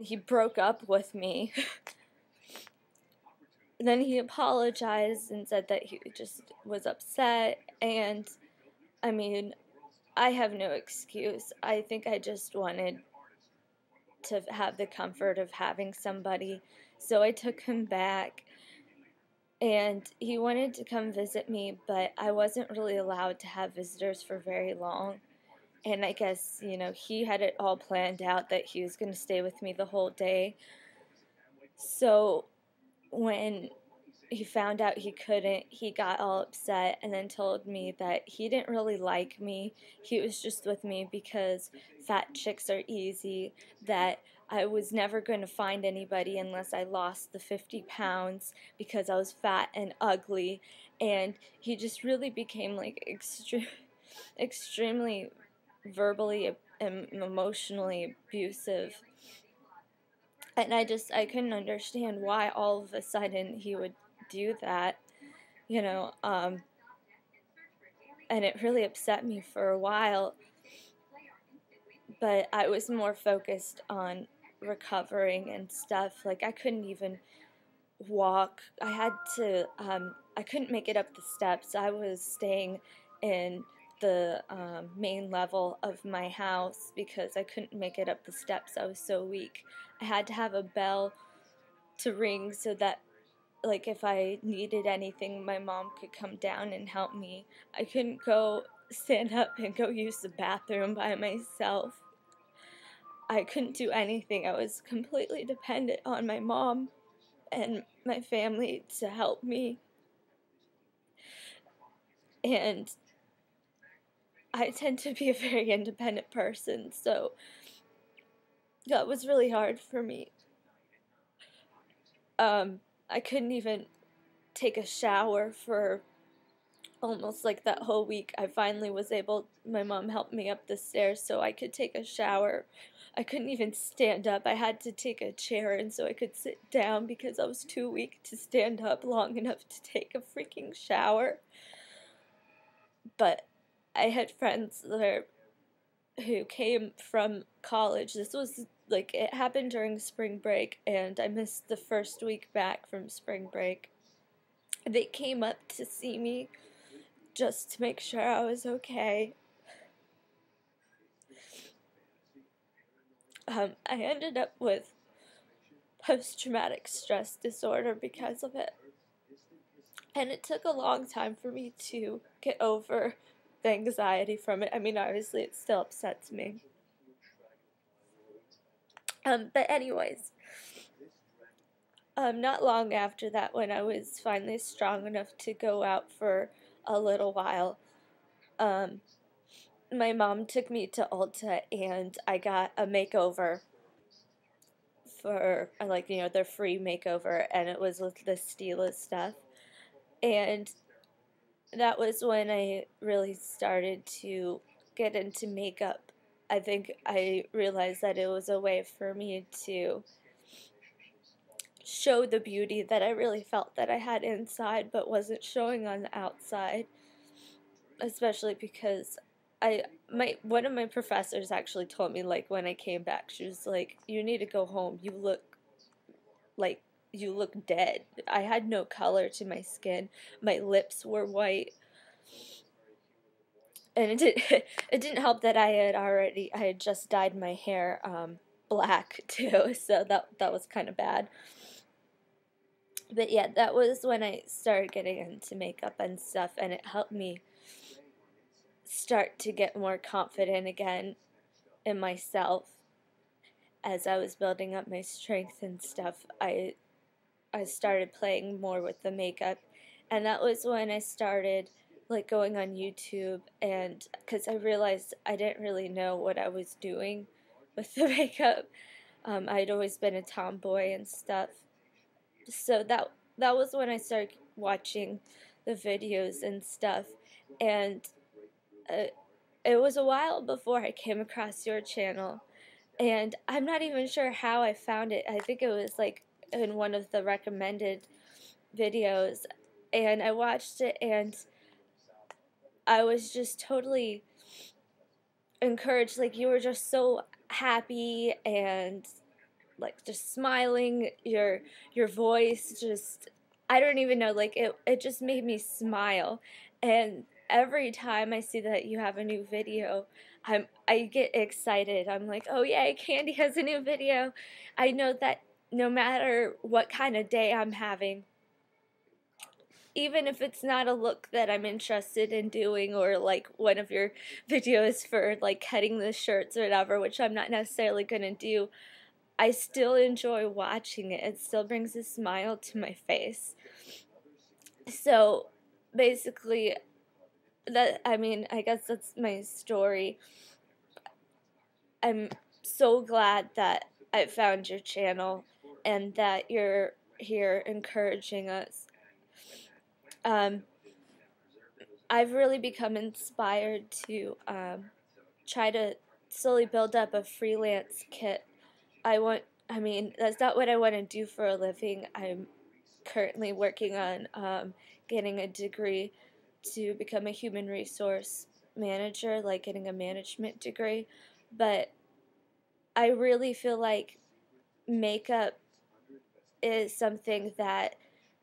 he broke up with me. Then he apologized and said that he just was upset, and I mean, I have no excuse. I think I just wanted to have the comfort of having somebody, so I took him back, and he wanted to come visit me, but I wasn't really allowed to have visitors for very long. And I guess, you know, he had it all planned out that he was going to stay with me the whole day. So when he found out he couldn't, he got all upset and then told me that he didn't really like me. He was just with me because fat chicks are easy, that I was never going to find anybody unless I lost the 50 pounds because I was fat and ugly. And he just really became like extremely verbally and emotionally abusive. And I couldn't understand why all of a sudden he would do that, you know, and it really upset me for a while, but I was more focused on recovering and stuff. Like, I couldn't even walk. I couldn't make it up the steps. I was staying in the main level of my house because I couldn't make it up the steps. I was so weak. I had to have a bell to ring so that, like, if I needed anything, my mom could come down and help me. I couldn't go stand up and go use the bathroom by myself. I couldn't do anything. I was completely dependent on my mom and my family to help me. And I tend to be a very independent person, so that was really hard for me. I couldn't even take a shower for almost like that whole week. I finally was able, my mom helped me up the stairs so I could take a shower. I couldn't even stand up. I had to take a chair and so I could sit down because I was too weak to stand up long enough to take a freaking shower. But I had friends there who came from college. This was like, it happened during spring break, and I missed the first week back from spring break. They came up to see me just to make sure I was okay. I ended up with post-traumatic stress disorder because of it. And it took a long time for me to get over the anxiety from it. I mean, obviously, it still upsets me. But anyways, not long after that, when I was finally strong enough to go out for a little while, my mom took me to Ulta and I got a makeover for, like, you know, their free makeover, and it was with the Stila stuff. And that was when I really started to get into makeup. I think I realized that it was a way for me to show the beauty that I really felt that I had inside but wasn't showing on the outside. Especially because one of my professors actually told me, like, when I came back, she was like, you need to go home. You look dead. I had no color to my skin. My lips were white. And it didn't help that I had just dyed my hair black too, so that was kind of bad. But yeah, that was when I started getting into makeup and stuff, and it helped me start to get more confident again in myself as I was building up my strength and stuff. I started playing more with the makeup, and that was when I started, like, going on YouTube, and because I realized I didn't really know what I was doing with the makeup. I'd always been a tomboy and stuff, so that was when I started watching the videos and stuff, and it was a while before I came across your channel, and I'm not even sure how I found it. I think it was like in one of the recommended videos, and I watched it, and I was just totally encouraged. Like, you were just so happy and like just smiling, your voice just, I don't even know, like it just made me smile. And every time I see that you have a new video, I get excited. I'm like, oh yay, Kandee has a new video. I know that no matter what kind of day I'm having, even if it's not a look that I'm interested in doing, or like one of your videos for like cutting the shirts or whatever, which I'm not necessarily going to do, I still enjoy watching it. It still brings a smile to my face. So basically, I guess that's my story. I'm so glad that I found your channel and that you're here encouraging us. I've really become inspired to try to slowly build up a freelance kit. That's not what I want to do for a living. I'm currently working on getting a degree to become a human resource manager, like getting a management degree. But I really feel like makeup is something that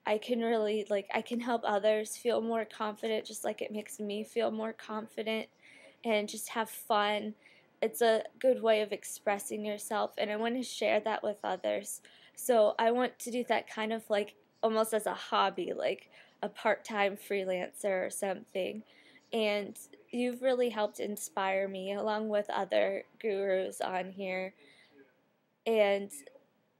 I can really, like, I can help others feel more confident, just like it makes me feel more confident, and just have fun. It's a good way of expressing yourself, and I want to share that with others. So I want to do that kind of like almost as a hobby, like a part-time freelancer or something. And you've really helped inspire me along with other gurus on here. And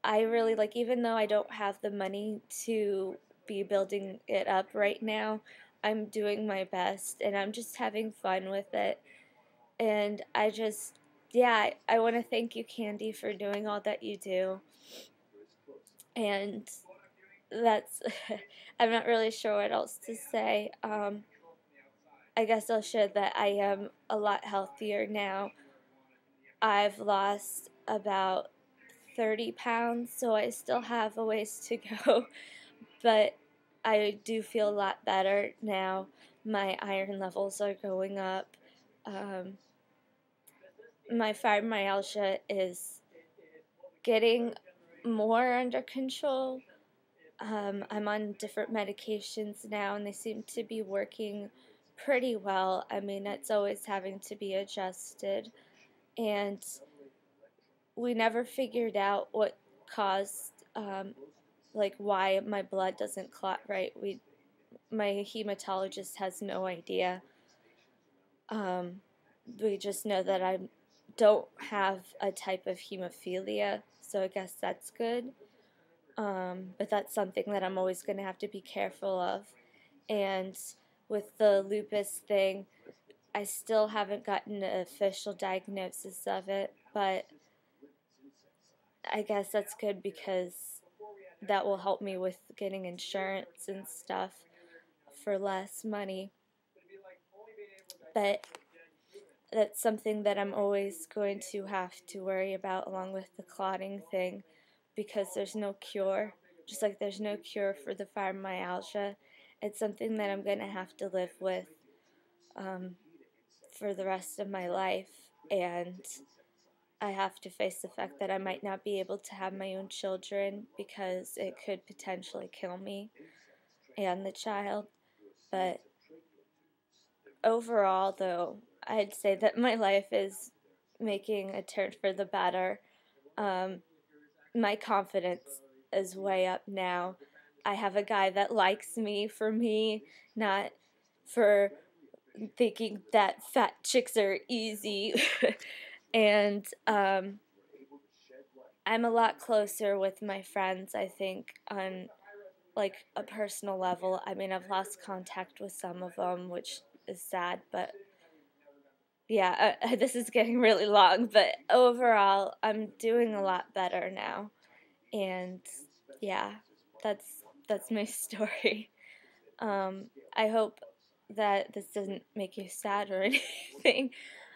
I really, like, even though I don't have the money to be building it up right now, I'm doing my best and I'm just having fun with it. And yeah, I want to thank you, Kandee, for doing all that you do. And that's, I'm not really sure what else to say. I guess I'll share that I am a lot healthier now. I've lost about 30 pounds, so I still have a ways to go, but I do feel a lot better now. My iron levels are going up. My fibromyalgia is getting more under control. I'm on different medications now, and they seem to be working pretty well. I mean, it's always having to be adjusted, and we never figured out what caused, like, why my blood doesn't clot right. My hematologist has no idea. We just know that I don't have a type of hemophilia, so I guess that's good. But that's something that I'm always going to have to be careful of. And with the lupus thing, I still haven't gotten an official diagnosis of it, but I guess that's good because that will help me with getting insurance and stuff for less money. But that's something that I'm always going to have to worry about, along with the clotting thing, because there's no cure. Just like there's no cure for the fibromyalgia, it's something that I'm going to have to live with for the rest of my life. And I have to face the fact that I might not be able to have my own children because it could potentially kill me and the child. But overall, though, I'd say that my life is making a turn for the better. My confidence is way up now. I have a guy that likes me for me, not for thinking that fat chicks are easy. And I'm a lot closer with my friends, I think, on like a personal level. I mean, I've lost contact with some of them, which is sad, but yeah, this is getting really long, but overall, I'm doing a lot better now. And yeah, that's my story. I hope that this doesn't make you sad or anything.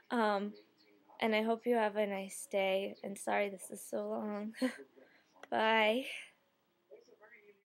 And I hope you have a nice day. And sorry this is so long. Bye.